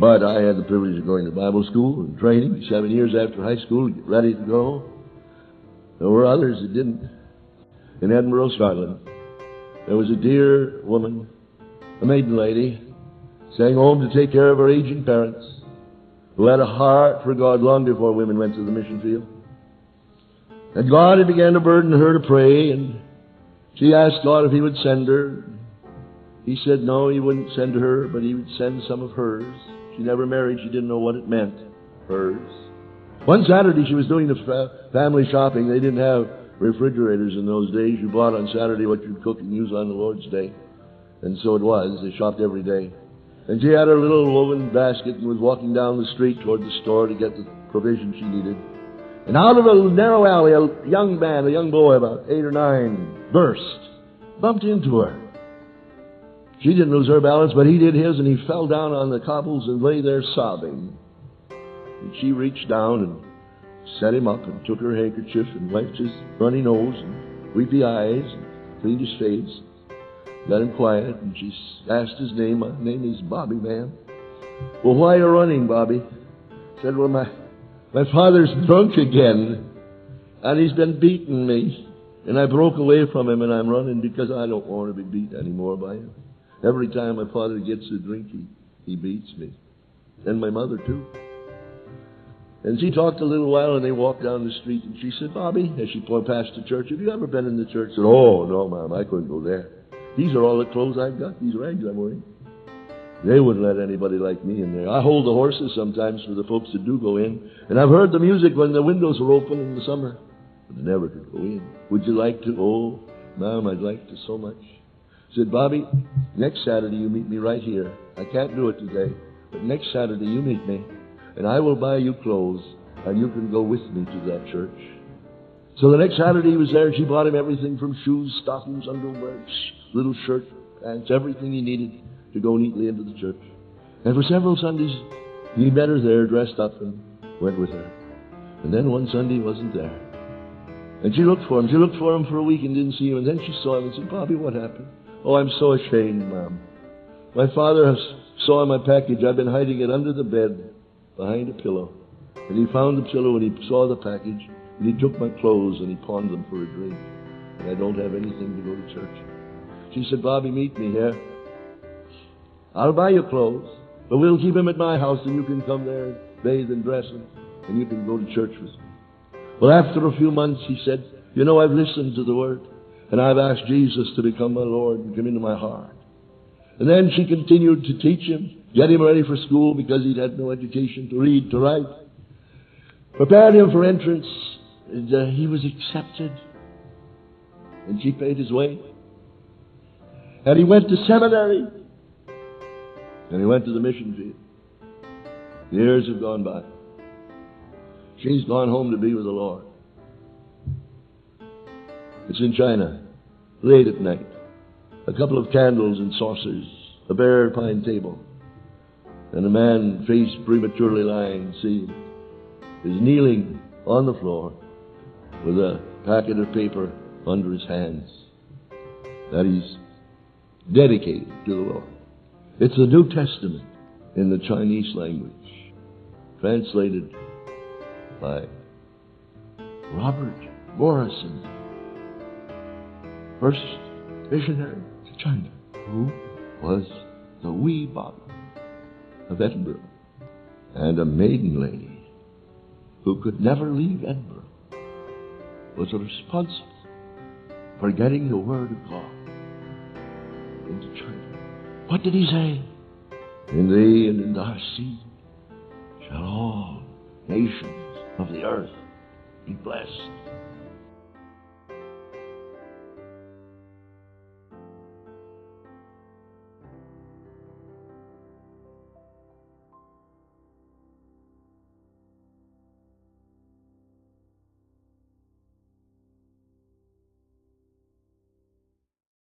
But I had the privilege of going to Bible school and training 7 years after high school to get ready to go. There were others that didn't. In Edinburgh, Scotland, there was a dear woman, a maiden lady, staying home to take care of her aging parents, who had a heart for God long before women went to the mission field. And God had began to burden her to pray, and she asked God if He would send her. He said no, He wouldn't send her, but He would send some of hers. She never married. She didn't know what it meant, hers. One Saturday she was doing the family shopping. They didn't have refrigerators in those days. You bought on Saturday what you'd cook and use on the Lord's Day. And so it was. They shopped every day. And she had her little woven basket and was walking down the street toward the store to get the provision she needed. And out of a narrow alley, a young man, a young boy, about 8 or 9, bumped into her. She didn't lose her balance, but he did his, and he fell down on the cobbles and lay there sobbing. And she reached down and set him up and took her handkerchief and wiped his runny nose and weepy eyes and cleaned his face. Got him quiet, and she asked his name. My name is Bobby, ma'am. Well, why are you running, Bobby? Said, well, my father's drunk again, and he's been beating me. And I broke away from him, and I'm running because I don't want to be beat anymore by him. Every time my father gets a drink, he beats me. And my mother, too. And she talked a little while, and they walked down the street, and she said, Bobby, as she passed the church, have you ever been in the church? I said, oh, no, ma'am, I couldn't go there. These are all the clothes I've got, these rags I'm wearing. They wouldn't let anybody like me in there. I hold the horses sometimes for the folks that do go in, and I've heard the music when the windows were open in the summer, but I never could go in. Would you like to? Oh, ma'am, I'd like to so much. I said, Bobby, next Saturday you meet me right here. I can't do it today, but next Saturday you meet me, and I will buy you clothes, and you can go with me to that church. So the next Saturday he was there, and she bought him everything from shoes, stockings, underwear, little shirt, pants, everything he needed to go neatly into the church. And for several Sundays, he met her there, dressed up, and went with her. And then one Sunday he wasn't there. And she looked for him. She looked for him for a week and didn't see him. And then she saw him and said, Bobby, what happened? Oh, I'm so ashamed, Mom. My father saw my package. I've been hiding it under the bed, behind a pillow. And he found the pillow and he saw the package. And he took my clothes and he pawned them for a drink. And I don't have anything to go to church. She said, Bobby, meet me here. I'll buy you clothes, but we'll keep him at my house and you can come there and bathe and dress him, and you can go to church with me. Well, after a few months, he said, you know, I've listened to the Word, and I've asked Jesus to become my Lord and come into my heart. And then she continued to teach him, get him ready for school because he'd had no education to read, to write. Prepared him for entrance, and he was accepted. And she paid his way. And he went to seminary. And he went to the mission field. Years have gone by. She's gone home to be with the Lord. It's in China, late at night. A couple of candles and saucers, a bare pine table, and a man, face prematurely lying, seeing, is kneeling on the floor with a packet of paper under his hands that he's dedicated to the Lord. It's the New Testament in the Chinese language, translated by Robert Morrison, first missionary to China, who was the wee Bobby of Edinburgh, and a maiden lady who could never leave Edinburgh was responsible for getting the Word of God into China. What did he say? In thee and in thy seed shall all nations of the earth be blessed.